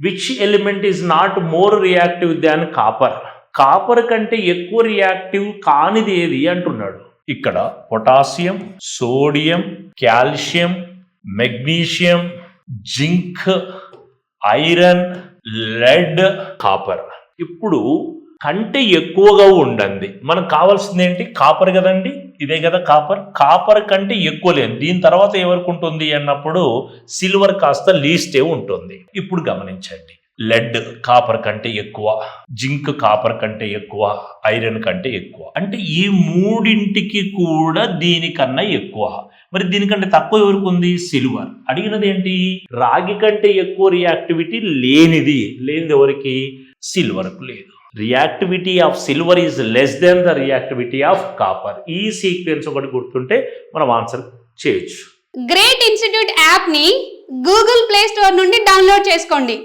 Which element is not more reactive than copper? Copper కంటే ఎక్కువ reactive కానిది ఏది అంటున్నాడు. ఇక్కడ potassium, sodium, calcium, magnesium, zinc, iron, lead, copper. ఇప్పుడు కంటే ఎక్కువగా ఉండండి, మనకు కావాల్సింది ఏంటి? కాపర్ కదండి, ఇదే కదా కాపర్. కాపర్ కంటే ఎక్కువ లేదు. దీని తర్వాత ఎవరికి ఉంటుంది అన్నప్పుడు సిల్వర్ కాస్త లీస్టే ఉంటుంది. ఇప్పుడు గమనించండి, లెడ్ కాపర్ కంటే ఎక్కువ, జింక్ కాపర్ కంటే ఎక్కువ, ఐరన్ కంటే ఎక్కువ. అంటే ఈ మూడింటికి కూడా దీనికన్నా ఎక్కువ. మరి దీనికంటే తక్కువ ఎవరికి ఉంది? సిల్వర్. అడిగినది ఏంటి? రాగి కంటే ఎక్కువ రియాక్టివిటీ లేనిది ఎవరికి? సిల్వర్కు లేదు. Reactivity of silver is less than the reactivity of copper. ఈ సీక్వెన్స్ ఒకటి గుర్తుంటే మనం ఆన్సర్ చేయొచ్చు. గ్రేట్ ఇన్స్టిట్యూట్ యాప్ని గూగుల్ ప్లే స్టోర్ నుండి డౌన్లోడ్ చేసుకోండి.